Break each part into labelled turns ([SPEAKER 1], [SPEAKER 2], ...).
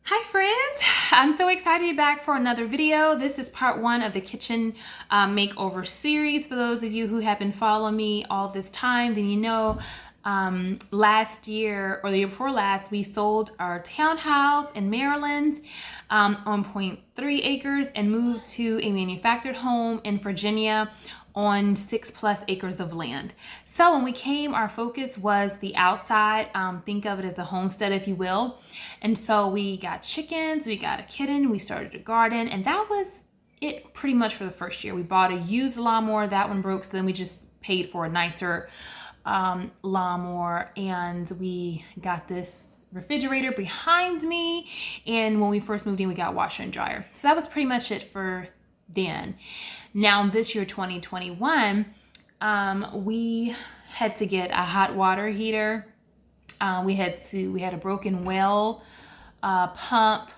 [SPEAKER 1] Hi friends, I'm so excited to be back for another video. This is part one of the kitchen makeover series. For those of you who have been following me all this time, then you know last year or the year before last, we sold our townhouse in Maryland on 0.3 acres and moved to a manufactured home in Virginia on 6+ acres of land. So when we came, our focus was the outside. Think of it as a homestead, if you will. And so we got chickens, we got a kitten, we started a garden, and that was it pretty much for the first year. We bought a used lawnmower, that one broke, so then we just paid for a nicer lawnmower, and we got this refrigerator behind me, and when we first moved in, we got washer and dryer. So that was pretty much it for then. Now this year, 2021, we had to get a hot water heater. We had a broken well pump,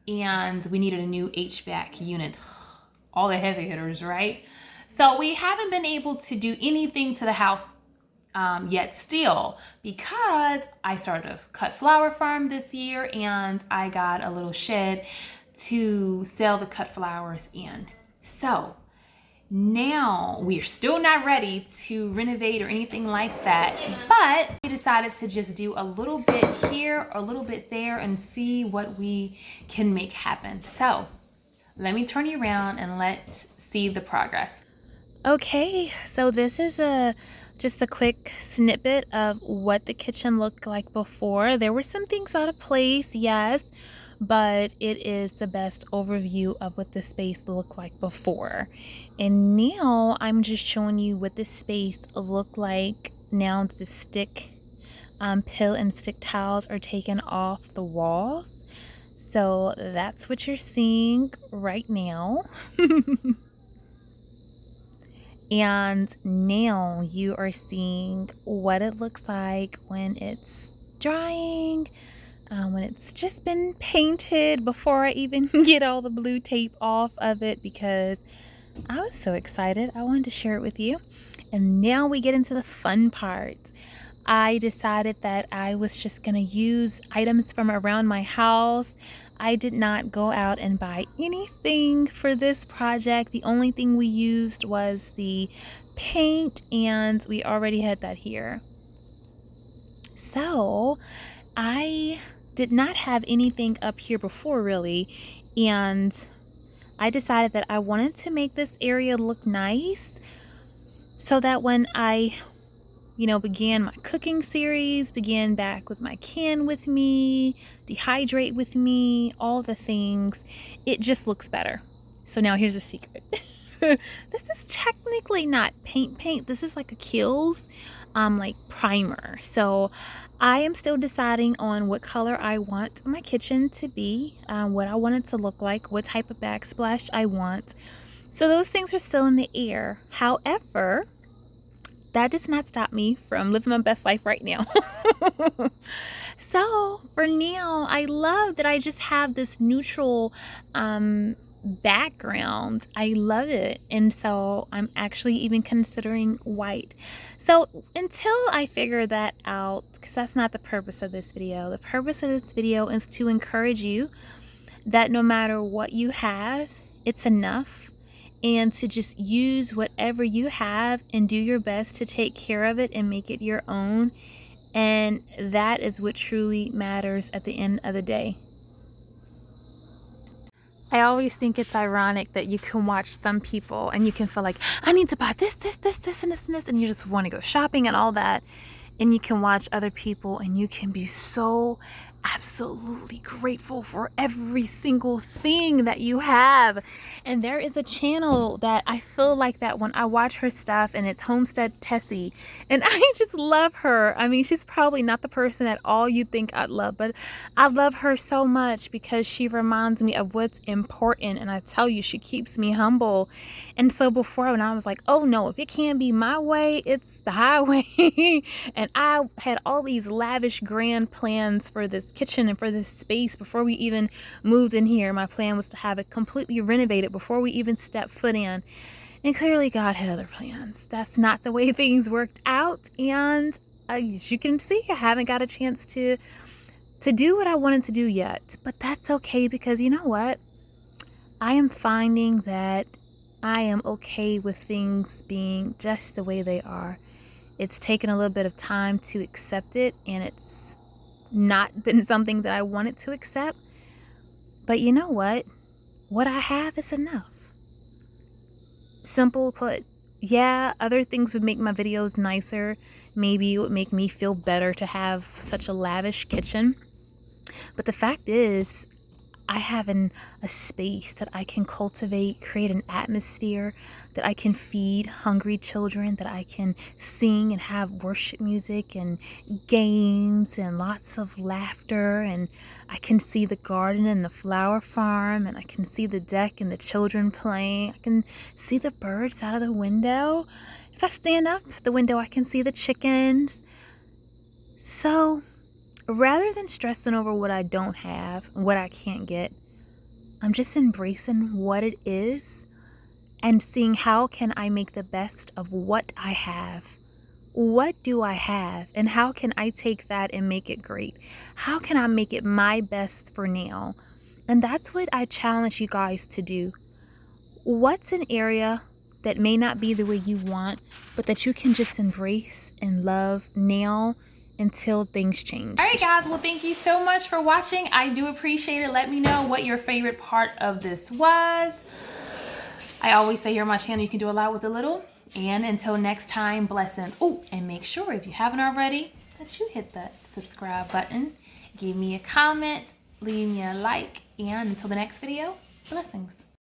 [SPEAKER 1] and we needed a new HVAC unit. All the heavy hitters, right? So we haven't been able to do anything to the house yet still, because I started a cut flower farm this year, and I got a little shed to sell the cut flowers in. So now we're still not ready to renovate or anything like that, but we decided to just do a little bit here, a little bit there, and see what we can make happen. So let me turn you around and let's see the progress. Okay, so this is just a quick snippet of what the kitchen looked like before. There were some things out of place, yes, but it is the best overview of what the space looked like before. And now I'm just showing you what the space looked like now the stick pill and stick tiles are taken off the walls. So that's what you're seeing right now. And now you are seeing what it looks like when it's drying, when it's just been painted, before I even get all the blue tape off of it, because I was so excited. I wanted to share it with you. And now we get into the fun part. I decided that I was just going to use items from around my house. I did not go out and buy anything for this project. The only thing we used was the paint, and we already had that here. So I did not have anything up here before, really, and I decided that I wanted to make this area look nice so that when I began my cooking series, began back with my can with me, dehydrate with me, all the things, it just looks better. So now here's a secret. This is technically not paint. This is like a Kiehl's like primer. So I am still deciding on what color I want my kitchen to be, what I want it to look like, what type of backsplash I want. So those things are still in the air. However, that does not stop me from living my best life right now. So for now, I love that I just have this neutral background. I love it. And so I'm actually even considering white. So until I figure that out, because that's not the purpose of this video. The purpose of this video is to encourage you that no matter what you have, it's enough. And to just use whatever you have and do your best to take care of it and make it your own. And that is what truly matters at the end of the day. I always think it's ironic that you can watch some people and you can feel like, I need to buy this, and this, and you just want to go shopping and all that. And you can watch other people and you can be so absolutely grateful for every single thing that you have. And there is a channel that I feel like that when I watch her stuff, and it's Homestead Tessie, and I just love her. I mean, she's probably not the person at all you think I'd love, but I love her so much because she reminds me of what's important, and I tell you, she keeps me humble. And so before, when I was like, oh no, if it can't be my way, it's the highway. And I had all these lavish grand plans for this kitchen and for this space before we even moved in here. My plan was to have it completely renovated before we even stepped foot in. And clearly God had other plans. That's not the way things worked out. And as you can see, I haven't got a chance to to do what I wanted to do yet, but that's okay, because you know what? I am finding that I am okay with things being just the way they are. It's taken a little bit of time to accept it, and it's not been something that I wanted to accept. But you know what? What I have is enough. Simple put. Yeah, other things would make my videos nicer. Maybe it would make me feel better to have such a lavish kitchen. But the fact is, I have a space that I can cultivate, create an atmosphere, that I can feed hungry children, that I can sing and have worship music and games and lots of laughter, and I can see the garden and the flower farm, and I can see the deck and the children playing. I can see the birds out of the window. If I stand up at the window, I can see the chickens. So rather than stressing over what I don't have, what I can't get, I'm just embracing what it is and seeing how can I make the best of what I have. What do I have, and how can I take that and make it great? How can I make it my best for now? And that's what I challenge you guys to do. What's an area that may not be the way you want, but that you can just embrace and love now until things change? All right, guys. Well, thank you so much for watching. I do appreciate it. Let me know what your favorite part of this was. I always say here on my channel, you can do a lot with a little. And until next time, blessings. Oh, and make sure, if you haven't already, that you hit that subscribe button. Give me a comment, leave me a like, and until the next video, blessings.